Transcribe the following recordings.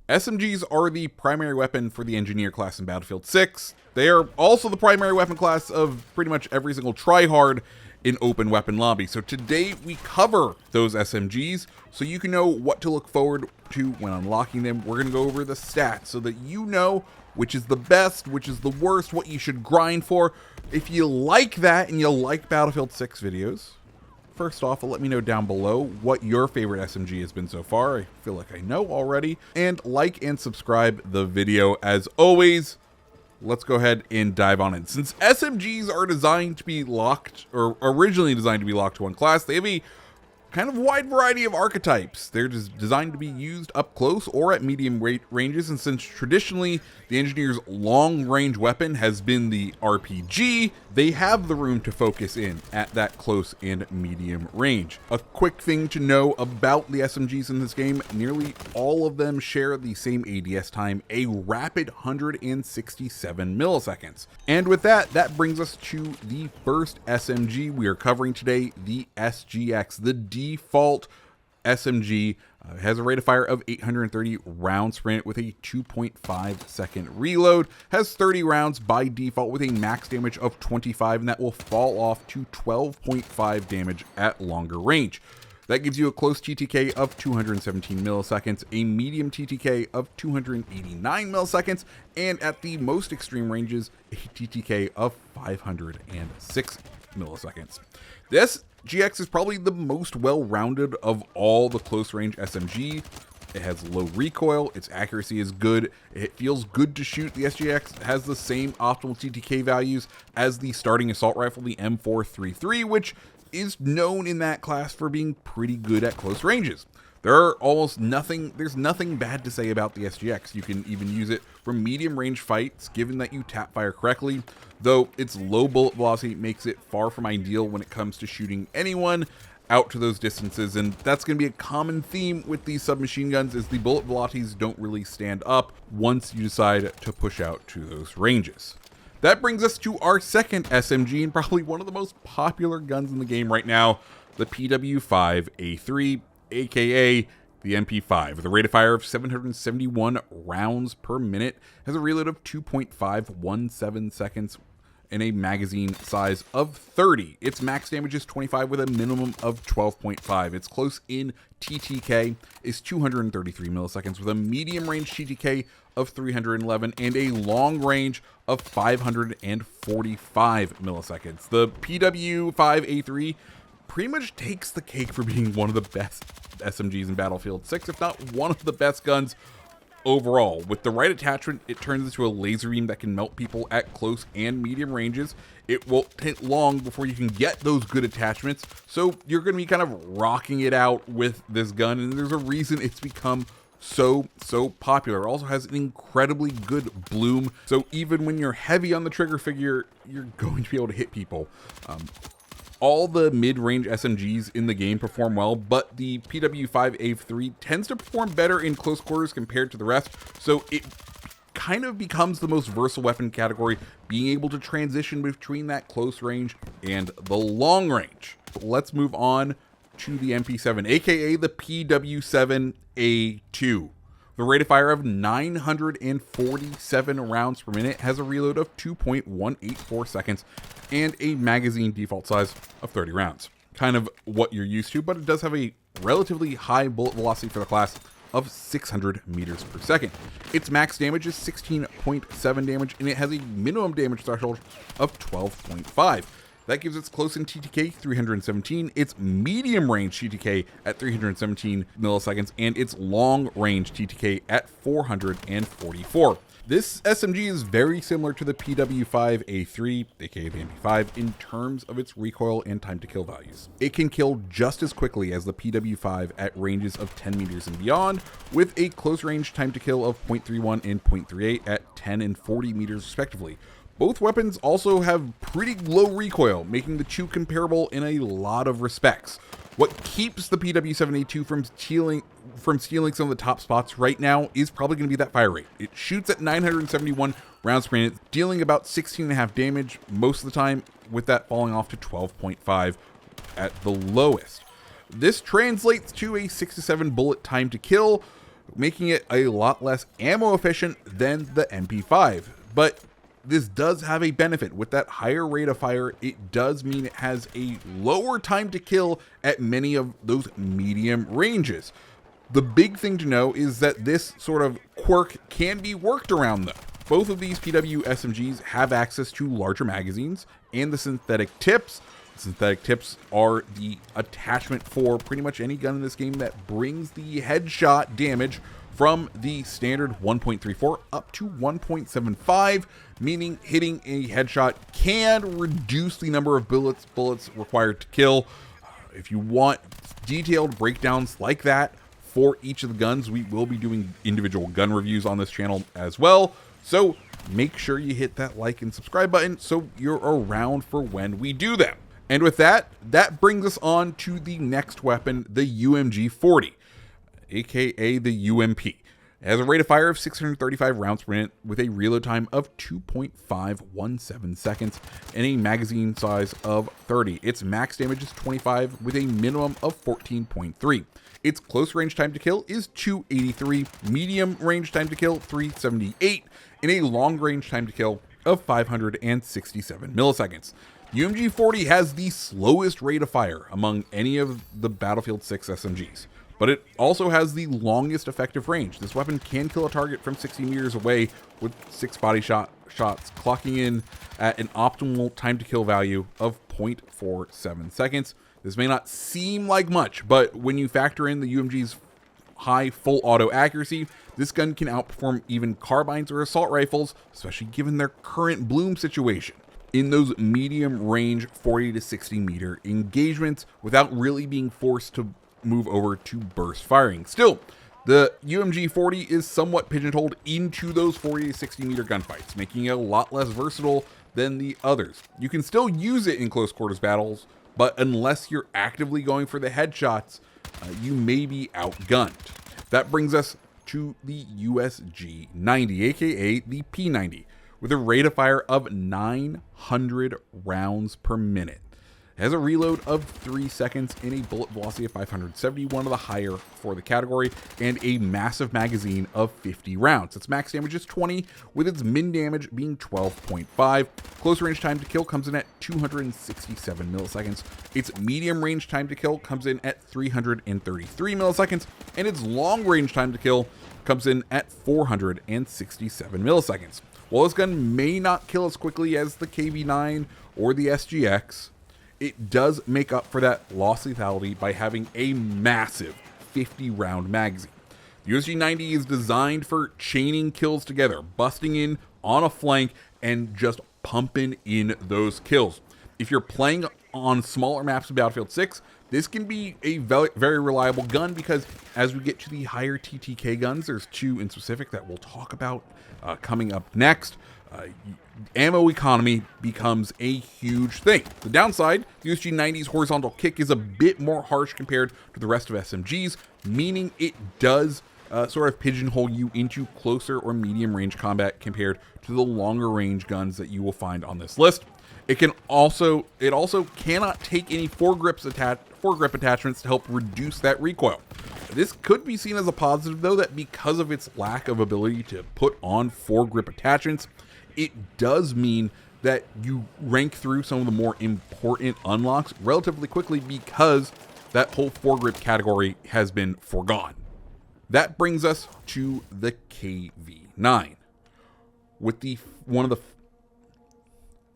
SMGs are the primary weapon for the engineer class in Battlefield 6. They are also the primary weapon class of pretty much every single tryhard in open weapon lobby. So today we cover those SMGs so you can know what to look forward to when unlocking them. We're going to go over the stats so that you know which is the best, which is the worst, what you should grind for. If you like that and you like Battlefield 6 videos, first off, let me know down below what your favorite SMG has been so far. I feel like I know already. And like and subscribe the video as always. Let's go ahead and dive on in. Since SMGs are designed to be locked, or originally designed to be locked to one class, they have a kind of wide variety of archetypes. They're just designed to be used up close or at medium ranges, and since traditionally the engineer's long-range weapon has been the RPG, they have the room to focus in at that close and medium range. A quick thing to know about the SMGs in this game, nearly all of them share the same ADS time, a rapid 167 milliseconds. And with that, that brings us to the first SMG we are covering today, the SGX, the default SMG. Has a rate of fire of 830 rounds per minute with a 2.5 second reload, has 30 rounds by default with a max damage of 25, and that will fall off to 12.5 damage at longer range. That gives you a close TTK of 217 milliseconds, a medium TTK of 289 milliseconds, and at the most extreme ranges, a TTK of 506 milliseconds. This GX is probably the most well-rounded of all the close-range SMG. It has low recoil, its accuracy is good, it feels good to shoot. The SGX has the same optimal TTK values as the starting assault rifle, the M433, which is known in that class for being pretty good at close ranges. There's nothing bad to say about the SGX. You can even use it for medium range fights, given that you tap fire correctly, though its low bullet velocity makes it far from ideal when it comes to shooting anyone out to those distances, and that's going to be a common theme with these submachine guns, is the bullet velocities don't really stand up once you decide to push out to those ranges. That brings us to our second SMG, and probably one of the most popular guns in the game right now, the PW5A3, aka the MP5, with a rate of fire of 771 rounds per minute, has a reload of 2.517 seconds, and a magazine size of 30. Its max damage is 25 with a minimum of 12.5. Its close-in TTK is 233 milliseconds with a medium range TTK of 311 and a long range of 545 milliseconds. The PW5A3 pretty much takes the cake for being one of the best SMGs in Battlefield 6, if not one of the best guns overall. With the right attachment, it turns into a laser beam that can melt people at close and medium ranges. It won't take long before you can get those good attachments, so you're going to be kind of rocking it out with this gun, and there's a reason it's become so popular. It also has an incredibly good bloom, so even when you're heavy on the trigger figure, you're going to be able to hit people. All the mid-range SMGs in the game perform well, but the PW5A3 tends to perform better in close quarters compared to the rest, so it kind of becomes the most versatile weapon category, being able to transition between that close range and the long range. Let's move on to the MP7, aka the PW7A2. The rate of fire of 947 rounds per minute, has a reload of 2.184 seconds, and a magazine default size of 30 rounds. Kind of what you're used to, but it does have a relatively high bullet velocity for the class of 600 meters per second. Its max damage is 16.7 damage, and it has a minimum damage threshold of 12.5. That gives its close-in TTK 317, its medium-range TTK at 317 milliseconds, and its long-range TTK at 444. This SMG is very similar to the PW5A3, aka the MP5, in terms of its recoil and time to kill values. It can kill just as quickly as the PW5 at ranges of 10 meters and beyond, with a close range time to kill of 0.31 and 0.38 at 10 and 40 meters respectively. Both weapons also have pretty low recoil, making the two comparable in a lot of respects. What keeps the PW7A2 from stealing some of the top spots right now is probably going to be that fire rate. It shoots at 971 rounds per minute, dealing about 16.5 damage most of the time, with that falling off to 12.5 at the lowest. This translates to a 6 to 7 bullet time to kill, making it a lot less ammo efficient than the MP5. But this does have a benefit. With that higher rate of fire, it does mean it has a lower time to kill at many of those medium ranges. The big thing to know is that this sort of quirk can be worked around though. Both of these PW SMGs have access to larger magazines and the synthetic tips. Synthetic tips are the attachment for pretty much any gun in this game that brings the headshot damage from the standard 1.34 up to 1.75, meaning hitting a headshot can reduce the number of bullets required to kill. If you want detailed breakdowns like that for each of the guns, we will be doing individual gun reviews on this channel as well. So make sure you hit that like and subscribe button so you're around for when we do them. And with that, that brings us on to the next weapon, the UMG-40, aka the UMP. It has a rate of fire of 635 rounds per minute with a reload time of 2.517 seconds and a magazine size of 30. Its max damage is 25 with a minimum of 14.3. Its close range time to kill is 283, medium range time to kill 378, and a long range time to kill of 567 milliseconds. UMG-40 has the slowest rate of fire among any of the Battlefield 6 SMGs, but it also has the longest effective range. This weapon can kill a target from 60 meters away with 6 body shots, clocking in at an optimal time to kill value of 0.47 seconds. This may not seem like much, but when you factor in the UMG's high full auto accuracy, this gun can outperform even carbines or assault rifles, especially given their current bloom situation in those medium range 40 to 60 meter engagements without really being forced to move over to burst firing. Still, the UMG-40 is somewhat pigeonholed into those 40 to 60 meter gunfights, making it a lot less versatile than the others. You can still use it in close quarters battles, but unless you're actively going for the headshots, you may be outgunned. That brings us to the USG-90, aka the P90, with a rate of fire of 900 rounds per minute. It has a reload of 3 seconds and a bullet velocity of 570, one of the higher for the category, and a massive magazine of 50 rounds. Its max damage is 20, with its min damage being 12.5. Close range time to kill comes in at 267 milliseconds. Its medium range time to kill comes in at 333 milliseconds, and its long range time to kill comes in at 467 milliseconds. While this gun may not kill as quickly as the KV-9 or the SGX, it does make up for that lost lethality by having a massive 50-round magazine. The USG-90 is designed for chaining kills together, busting in on a flank and just pumping in those kills. If you're playing on smaller maps of Battlefield 6, this can be a very reliable gun because as we get to the higher TTK guns, there's 2 in specific that we'll talk about coming up next. Ammo economy becomes a huge thing. The downside, the USG-90's horizontal kick is a bit more harsh compared to the rest of SMGs, meaning it does sort of pigeonhole you into closer or medium range combat compared to the longer range guns that you will find on this list. It also cannot take any foregrip attachments to help reduce that recoil. This could be seen as a positive though, that because of its lack of ability to put on foregrip attachments, it does mean that you rank through some of the more important unlocks relatively quickly because that whole foregrip category has been forgone. That brings us to the KV-9 with the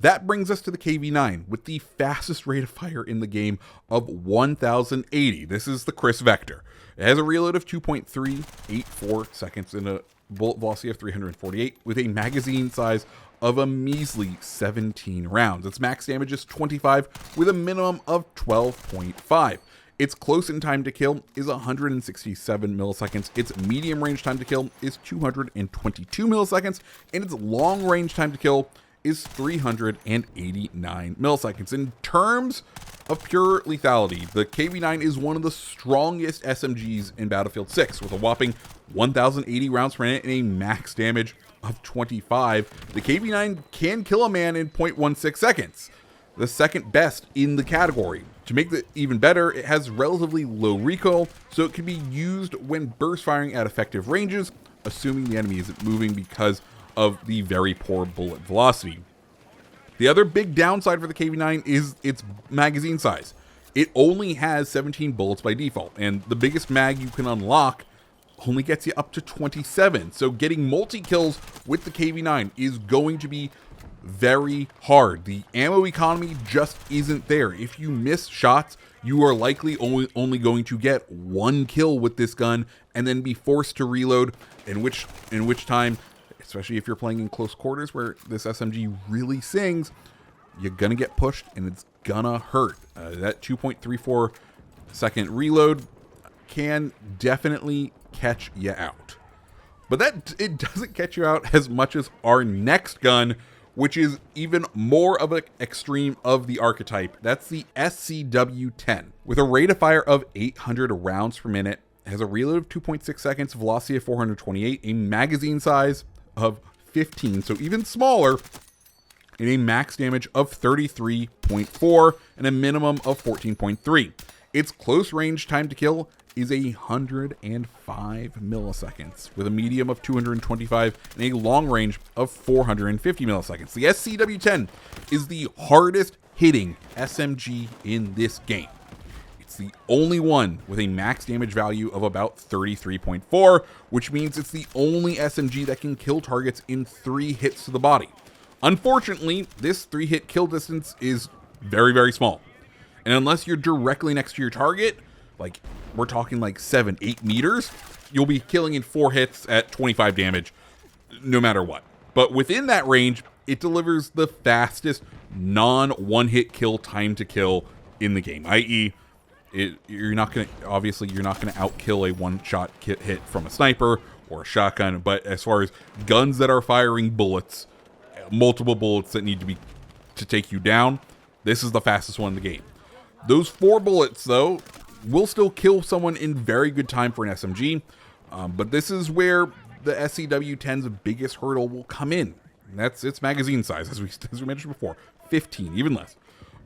KV-9 with the fastest rate of fire in the game of 1080. This is the Chris Vector. It has a reload of 2.384 seconds and a bullet velocity of 348 with a magazine size of a measly 17 rounds. Its max damage is 25 with a minimum of 12.5. Its close-in time to kill is 167 milliseconds. Its medium range time to kill is 222 milliseconds, and its long range time to kill is 389 milliseconds. In terms of pure lethality, the KV-9 is one of the strongest SMGs in Battlefield 6 with a whopping 1,080 rounds per minute and a max damage of 25. The KV-9 can kill a man in 0.16 seconds, the second best in the category. To make it even better, it has relatively low recoil, so it can be used when burst firing at effective ranges, assuming the enemy isn't moving because of the very poor bullet velocity. The other big downside for the KV-9 is its magazine size. It only has 17 bullets by default, and the biggest mag you can unlock only gets you up to 27. So getting multi-kills with the KV-9 is going to be very hard. The ammo economy just isn't there. If you miss shots, you are likely only going to get one kill with this gun and then be forced to reload, in which time, especially if you're playing in close quarters where this SMG really sings, you're gonna get pushed and it's gonna hurt. That 2.34 second reload can definitely catch you out. But it doesn't catch you out as much as our next gun, which is even more of an extreme of the archetype. That's the SCW-10. With a rate of fire of 800 rounds per minute, it has a reload of 2.6 seconds, velocity of 428, a magazine size of 15, so even smaller, and a max damage of 33.4 and a minimum of 14.3. Its close range time to kill is 105 milliseconds, with a medium of 225 and a long range of 450 milliseconds. The SCW-10 is the hardest hitting SMG in this game. It's the only one with a max damage value of about 33.4, which means it's the only SMG that can kill targets in 3 hits to the body. Unfortunately, this 3-hit kill distance is very, very small. And unless you're directly next to your target, like we're talking like 7-8 meters, you'll be killing in 4 hits at 25 damage, no matter what. But within that range, it delivers the fastest non-one-hit kill time to kill in the game, i.e., you're not gonna outkill a one-shot hit from a sniper or a shotgun. But as far as guns that are firing bullets, multiple bullets that need to take you down, this is the fastest one in the game. Those 4 bullets, though, will still kill someone in very good time for an SMG, but this is where the SCW-10's biggest hurdle will come in. And that's its magazine size, as we mentioned before, 15, even less.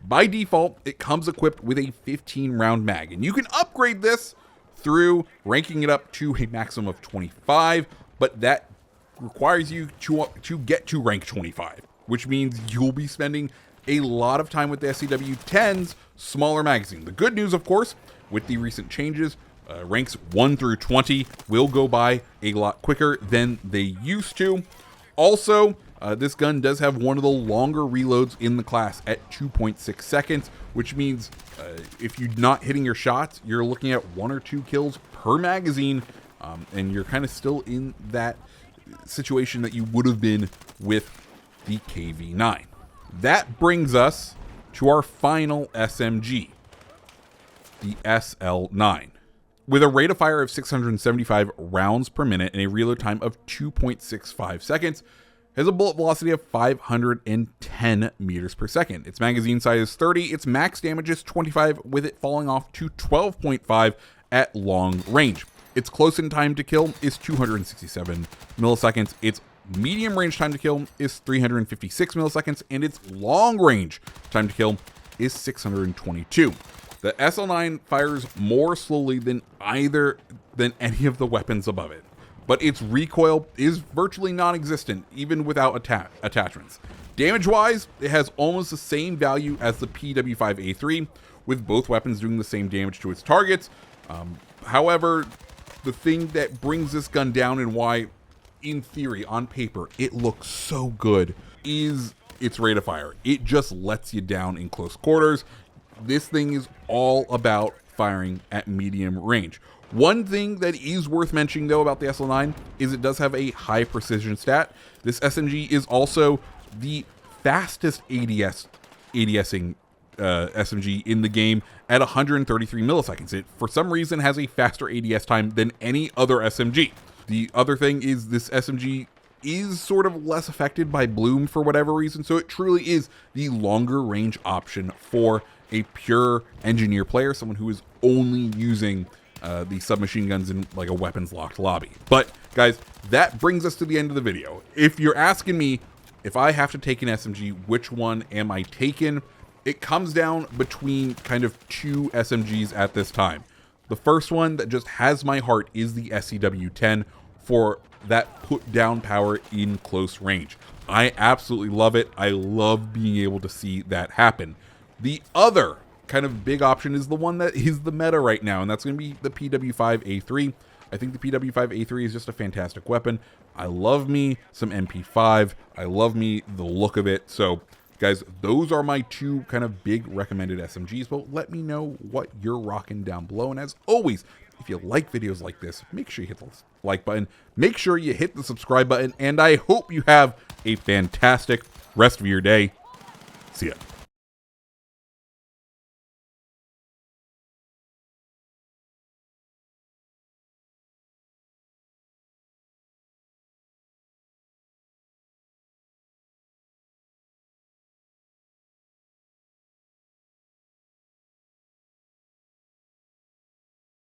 By default, it comes equipped with a 15-round mag, and you can upgrade this through ranking it up to a maximum of 25, but that requires you to get to rank 25, which means you'll be spending a lot of time with the SCW-10's smaller magazine. The good news, of course, with the recent changes, ranks 1 through 20 will go by a lot quicker than they used to. Also, this gun does have one of the longer reloads in the class at 2.6 seconds, which means if you're not hitting your shots, you're looking at 1 or 2 kills per magazine, and you're kind of still in that situation that you would have been with the KV-9. That brings us to our final SMG, the SL9. With a rate of fire of 675 rounds per minute and a reload time of 2.65 seconds, has a bullet velocity of 510 meters per second. Its magazine size is 30, its max damage is 25, with it falling off to 12.5 at long range. Its close-in time to kill is 267 milliseconds. Its medium range time to kill is 356 milliseconds, and its long range time to kill is 622. The SL9 fires more slowly than any of the weapons above it, but its recoil is virtually non-existent, even without attachments. Damage-wise, it has almost the same value as the PW5A3, with both weapons doing the same damage to its targets. However, the thing that brings this gun down and why, in theory, on paper, it looks so good, is its rate of fire. It just lets you down in close quarters. This thing is all about firing at medium range. One thing that is worth mentioning, though, about the SL9 is it does have a high precision stat. This SMG is also the fastest ADSing SMG in the game at 133 milliseconds. It, for some reason, has a faster ADS time than any other SMG. The other thing is this SMG is sort of less affected by bloom for whatever reason, so it truly is the longer range option for a pure engineer player, someone who is only using the submachine guns in like a weapons locked lobby. But guys, that brings us to the end of the video. If you're asking me if I have to take an SMG, which one am I taking? it comes down between kind of two SMGs at this time. The first one that just has my heart is the SCW-10 for that put down power in close range. I absolutely love it. I love being able to see that happen. The other kind of big option is the one that is the meta right now, and that's going to be the PW5A3. I think the PW5A3 is just a fantastic weapon. I love me some MP5. I love me the look of it. So, guys, those are my two kind of big recommended SMGs, but let me know what you're rocking down below. And as always, if you like videos like this, make sure you hit the like button, make sure you hit the subscribe button, and I hope you have a fantastic rest of your day. See ya.